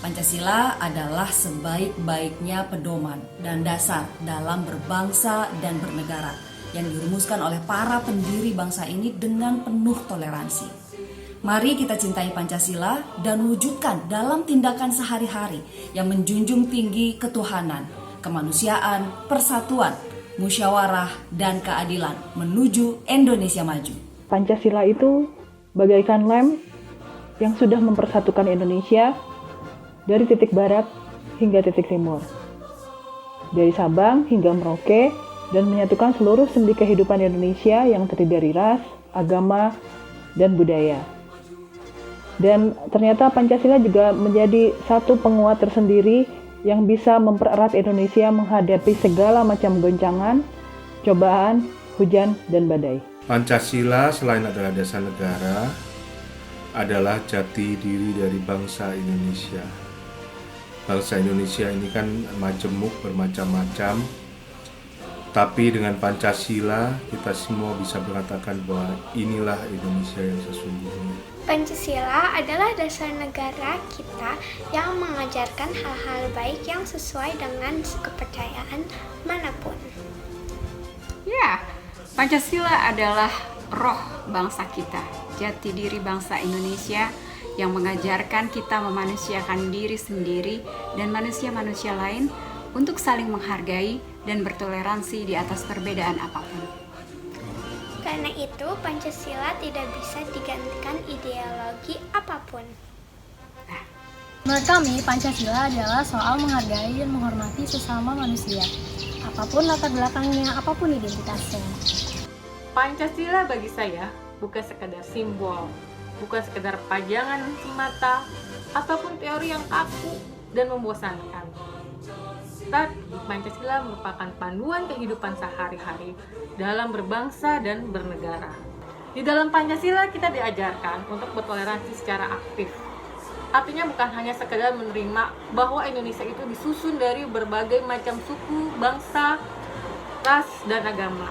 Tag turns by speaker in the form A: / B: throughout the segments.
A: Pancasila adalah sebaik-baiknya pedoman dan dasar dalam berbangsa dan bernegara yang dirumuskan oleh para pendiri bangsa ini dengan penuh toleransi. Mari kita cintai Pancasila dan wujudkan dalam tindakan sehari-hari yang menjunjung tinggi ketuhanan, kemanusiaan, persatuan, musyawarah, dan keadilan menuju Indonesia maju.
B: Pancasila itu bagaikan lem yang sudah mempersatukan Indonesia dari titik barat hingga titik timur, dari Sabang hingga Merauke, dan menyatukan seluruh sendi kehidupan Indonesia yang terdiri dari ras, agama, dan budaya. Dan ternyata Pancasila juga menjadi satu penguat tersendiri yang bisa mempererat Indonesia menghadapi segala macam goncangan, cobaan, hujan, dan badai.
C: Pancasila selain adalah dasar negara, adalah jati diri dari bangsa Indonesia. Bangsa Indonesia ini kan majemuk, bermacam-macam, tapi dengan Pancasila kita semua bisa mengatakan bahwa inilah Indonesia yang sesungguhnya.
D: Pancasila adalah dasar negara kita yang mengajarkan hal-hal baik yang sesuai dengan kepercayaan manapun.
E: Ya, Pancasila adalah roh bangsa kita, jati diri bangsa Indonesia yang mengajarkan kita memanusiakan diri sendiri dan manusia-manusia lain untuk saling menghargai dan bertoleransi di atas perbedaan apapun.
D: Karena itu, Pancasila tidak bisa digantikan ideologi apapun.
F: Menurut kami, Pancasila adalah soal menghargai dan menghormati sesama manusia, apapun latar belakangnya, apapun identitasnya.
G: Pancasila bagi saya bukan sekedar simbol, bukan sekedar pajangan semata, ataupun teori yang kaku dan membosankan. Tapi Pancasila merupakan panduan kehidupan sehari-hari dalam berbangsa dan bernegara. Di dalam Pancasila kita diajarkan untuk bertoleransi secara aktif. Artinya bukan hanya sekedar menerima bahwa Indonesia itu disusun dari berbagai macam suku, bangsa, ras, dan agama,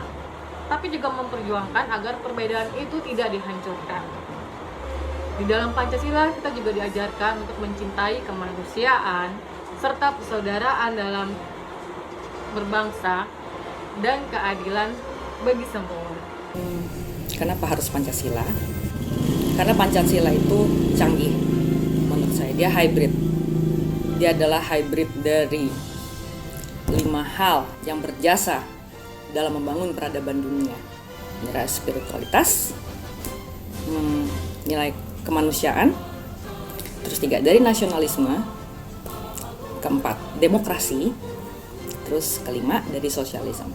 G: tapi juga memperjuangkan agar perbedaan itu tidak dihancurkan. Di dalam Pancasila kita juga diajarkan untuk mencintai kemanusiaan serta persaudaraan dalam berbangsa dan keadilan bagi semua.
A: Kenapa harus Pancasila? Karena Pancasila itu canggih. Menurut saya dia hybrid. Dia adalah hybrid dari 5 hal yang berjasa dalam membangun peradaban dunia. Nilai spiritualitas, nilai kemanusiaan, terus 3 dari nasionalisme, keempat demokrasi, terus kelima dari sosialisme.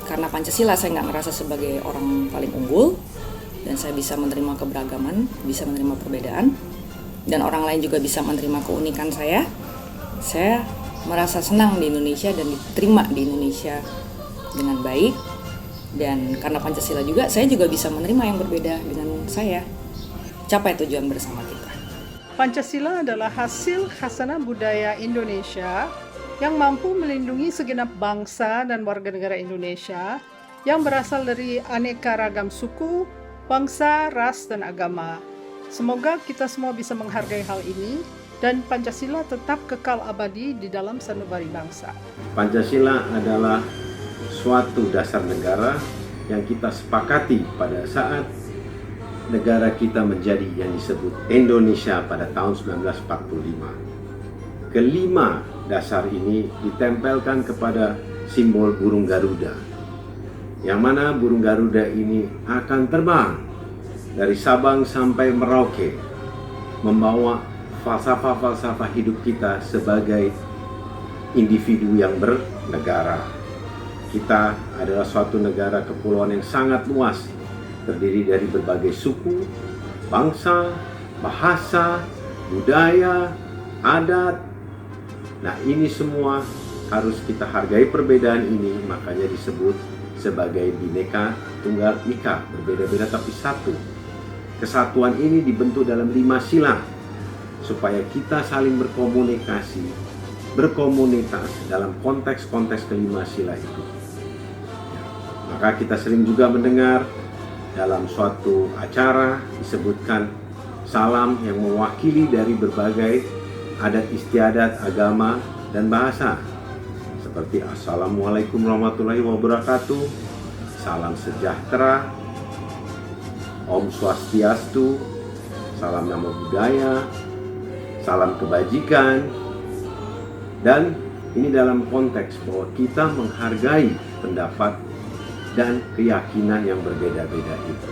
A: Karena Pancasila saya nggak ngerasa sebagai orang paling unggul, dan saya bisa menerima keberagaman, bisa menerima perbedaan, dan orang lain juga bisa menerima keunikan saya. Saya merasa senang di Indonesia dan diterima di Indonesia dengan baik, dan karena Pancasila juga saya juga bisa menerima yang berbeda dengan saya. Capai tujuan bersama kita.
H: Pancasila adalah hasil khasanah budaya Indonesia yang mampu melindungi segenap bangsa dan warga negara Indonesia yang berasal dari aneka ragam suku, bangsa, ras, dan agama. Semoga kita semua bisa menghargai hal ini dan Pancasila tetap kekal abadi di dalam sanubari bangsa.
I: Pancasila adalah suatu dasar negara yang kita sepakati pada saat negara kita menjadi yang disebut Indonesia pada tahun 1945. Kelima dasar ini ditempelkan kepada simbol burung Garuda, yang mana burung Garuda ini akan terbang dari Sabang sampai Merauke, membawa falsafah-falsafah hidup kita sebagai individu yang bernegara. Kita adalah suatu negara kepulauan yang sangat luas, terdiri dari berbagai suku, bangsa, bahasa, budaya, adat. Nah, ini semua harus kita hargai perbedaan ini, makanya disebut sebagai Bhinneka Tunggal Ika, berbeda-beda tapi satu. Kesatuan ini dibentuk dalam 5 sila, supaya kita saling berkomunikasi, berkomunitas dalam konteks-konteks kelima sila itu. Maka kita sering juga mendengar dalam suatu acara disebutkan salam yang mewakili dari berbagai adat istiadat, agama, dan bahasa. Seperti Assalamualaikum warahmatullahi wabarakatuh, salam sejahtera, Om Swastiastu, salam nama budaya, salam kebajikan, dan ini dalam konteks bahwa kita menghargai pendapat dan keyakinan yang berbeda-beda itu.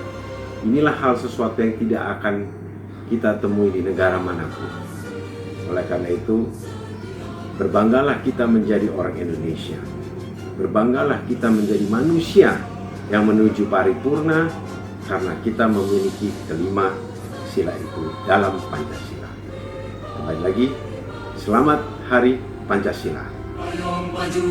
I: Inilah hal sesuatu yang tidak akan kita temui di negara manapun. Oleh karena itu, berbanggalah kita menjadi orang Indonesia. Berbanggalah kita menjadi manusia yang menuju paripurna karena kita memiliki kelima sila itu dalam Pancasila. Kembali lagi, selamat Hari Pancasila. Ayo maju,